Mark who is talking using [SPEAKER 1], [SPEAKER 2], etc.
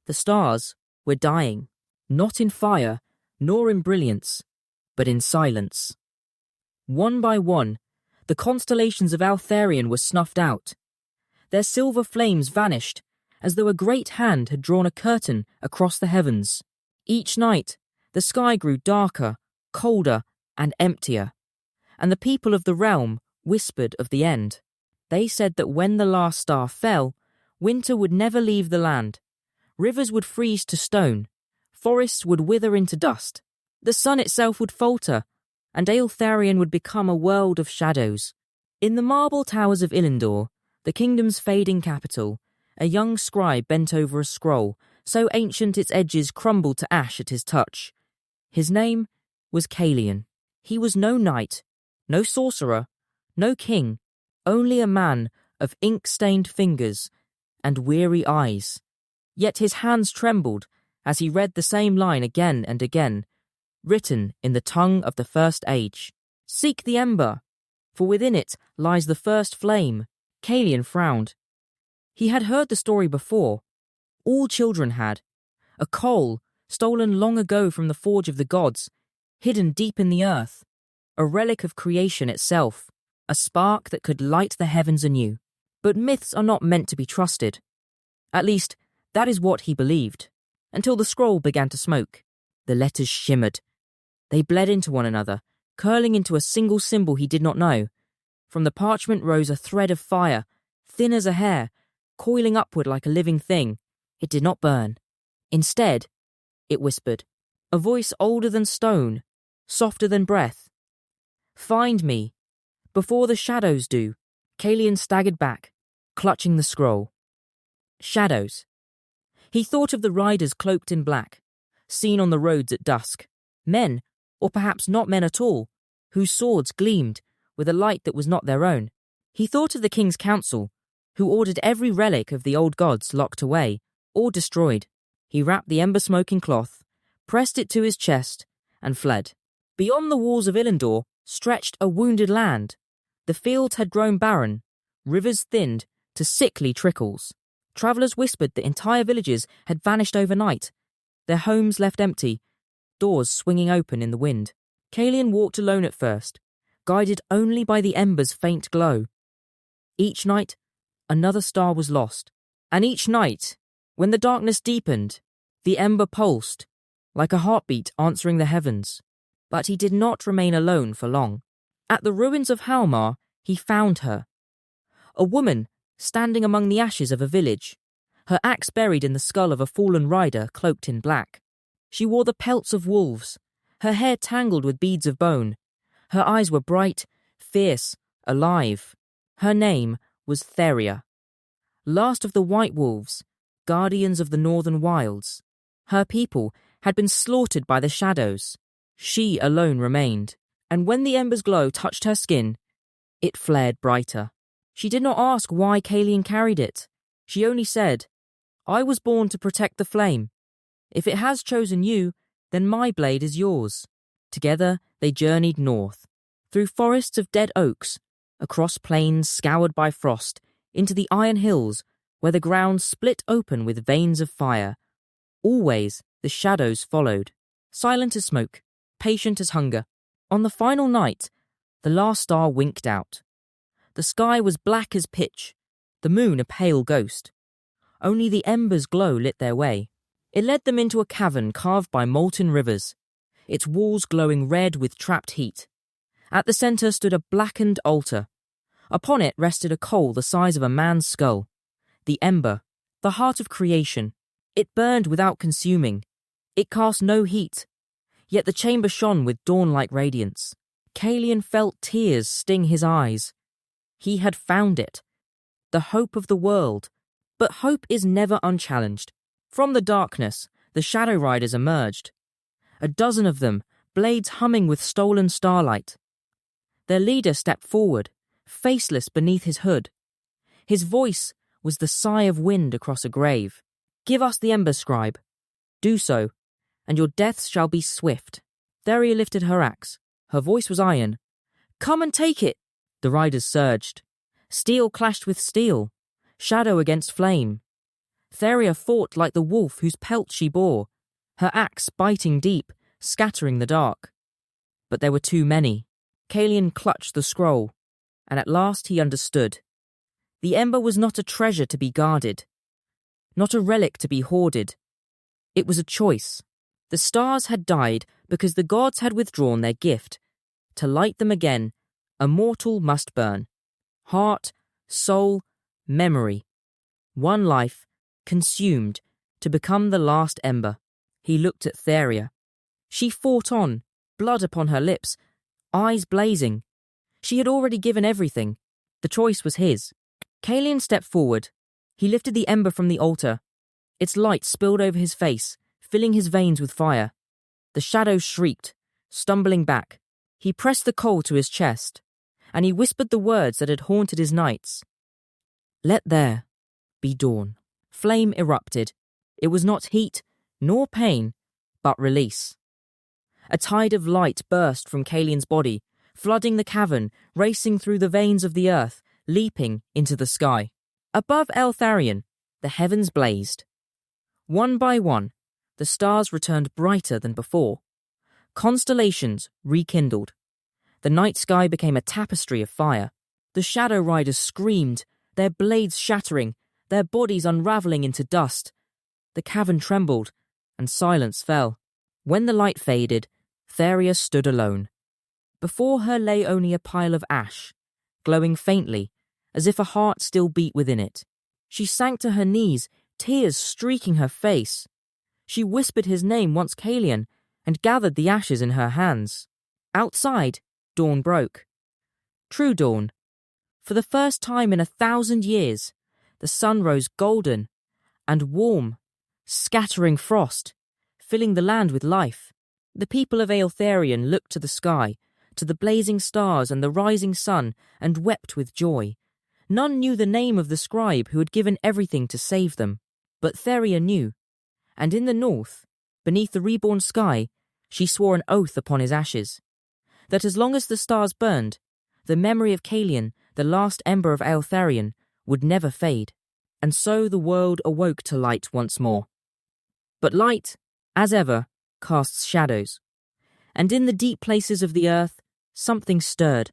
[SPEAKER 1] The stars were dying, not in fire, nor in brilliance, but in silence. One by one, the constellations of Aeltharion were snuffed out. Their silver flames vanished, as though a great hand had drawn a curtain across the heavens. Each night, the sky grew darker, colder, and emptier, and the people of the realm whispered of the end. They said that when the last star fell, winter would never leave the land. Rivers would freeze to stone, forests would wither into dust, the sun itself would falter, and Aeltharion would become a world of shadows. In the marble towers of Ilindor, the kingdom's fading capital, a young scribe bent over a scroll, so ancient its edges crumbled to ash at his touch. His name was Calion. He was no knight, no sorcerer, no king, only a man of ink-stained fingers and weary eyes. Yet his hands trembled as he read the same line again and again, written in the tongue of the First Age. "Seek the ember, for within it lies the first flame." Calion frowned. He had heard the story before. All children had. A coal, stolen long ago from the forge of the gods, hidden deep in the earth. A relic of creation itself. A spark that could light the heavens anew. But myths are not meant to be trusted. At least, that is what he believed. Until the scroll began to smoke. The letters shimmered. They bled into one another, curling into a single symbol he did not know. From the parchment rose a thread of fire, thin as a hair, coiling upward like a living thing. It did not burn. Instead, it whispered, a voice older than stone, softer than breath. "Find me, before the shadows do." Calion staggered back, clutching the scroll. Shadows. He thought of the riders cloaked in black, seen on the roads at dusk. Men, or perhaps not men at all, whose swords gleamed with a light that was not their own. He thought of the king's council, who ordered every relic of the old gods locked away, or destroyed. He wrapped the ember-smoking cloth, pressed it to his chest, and fled. Beyond the walls of Ilindor stretched a wounded land. The fields had grown barren, rivers thinned to sickly trickles. Travellers whispered that entire villages had vanished overnight, their homes left empty, doors swinging open in the wind. Calion walked alone at first, guided only by the ember's faint glow. Each night, another star was lost, and each night, when the darkness deepened, the ember pulsed, like a heartbeat answering the heavens. But he did not remain alone for long. At the ruins of Halmar, he found her. A woman standing among the ashes of a village, her axe buried in the skull of a fallen rider cloaked in black. She wore the pelts of wolves, her hair tangled with beads of bone. Her eyes were bright, fierce, alive. Her name was Theria. Last of the White Wolves, guardians of the northern wilds. Her people had been slaughtered by the shadows. She alone remained, and when the ember's glow touched her skin, it flared brighter. She did not ask why Calion carried it. She only said, "I was born to protect the flame. If it has chosen you, then my blade is yours." Together they journeyed north, through forests of dead oaks, across plains scoured by frost, into the iron hills where the ground split open with veins of fire. Always the shadows followed, silent as smoke, patient as hunger. On the final night, the last star winked out. The sky was black as pitch, the moon a pale ghost. Only the ember's glow lit their way. It led them into a cavern carved by molten rivers, its walls glowing red with trapped heat. At the centre stood a blackened altar. Upon it rested a coal the size of a man's skull. The ember, the heart of creation. It burned without consuming. It cast no heat. Yet the chamber shone with dawn-like radiance. Calion felt tears sting his eyes. He had found it. The hope of the world. But hope is never unchallenged. From the darkness, the Shadow Riders emerged. A dozen of them, blades humming with stolen starlight. Their leader stepped forward, faceless beneath his hood. His voice was the sigh of wind across a grave. "Give us the ember, scribe. Do so, and your deaths shall be swift." Theria lifted her axe. Her voice was iron. "Come and take it!" The riders surged. Steel clashed with steel, shadow against flame. Theria fought like the wolf whose pelt she bore, her axe biting deep, scattering the dark. But there were too many. Caelian clutched the scroll, and at last he understood. The ember was not a treasure to be guarded, not a relic to be hoarded. It was a choice. The stars had died because the gods had withdrawn their gift. To light them again, a mortal must burn. Heart, soul, memory. One life, consumed, to become the last ember. He looked at Theria. She fought on, blood upon her lips, eyes blazing. She had already given everything. The choice was his. Caelian stepped forward. He lifted the ember from the altar. Its light spilled over his face, filling his veins with fire. The shadows shrieked, stumbling back. He pressed the coal to his chest, and he whispered the words that had haunted his nights. Let there be dawn. Flame erupted. It was not heat, nor pain, but release. A tide of light burst from Caelian's body, flooding the cavern, racing through the veins of the earth, leaping into the sky. Above Aeltharion, the heavens blazed. One by one, the stars returned brighter than before. Constellations rekindled. The night sky became a tapestry of fire. The Shadow Riders screamed, their blades shattering, their bodies unravelling into dust. The cavern trembled, and silence fell. When the light faded, Theria stood alone. Before her lay only a pile of ash, glowing faintly, as if a heart still beat within it. She sank to her knees, tears streaking her face. She whispered his name once Caelian, and gathered the ashes in her hands. Outside, dawn broke. True dawn. For the first time in 1,000 years, the sun rose golden and warm, scattering frost, filling the land with life. The people of Aeltharion looked to the sky, to the blazing stars and the rising sun, and wept with joy. None knew the name of the scribe who had given everything to save them. But Theria knew, and in the north, beneath the reborn sky, she swore an oath upon his ashes, that as long as the stars burned, the memory of Caelian, the last ember of Aeltharion, would never fade. And so the world awoke to light once more. But light, as ever, casts shadows. And in the deep places of the earth, something stirred.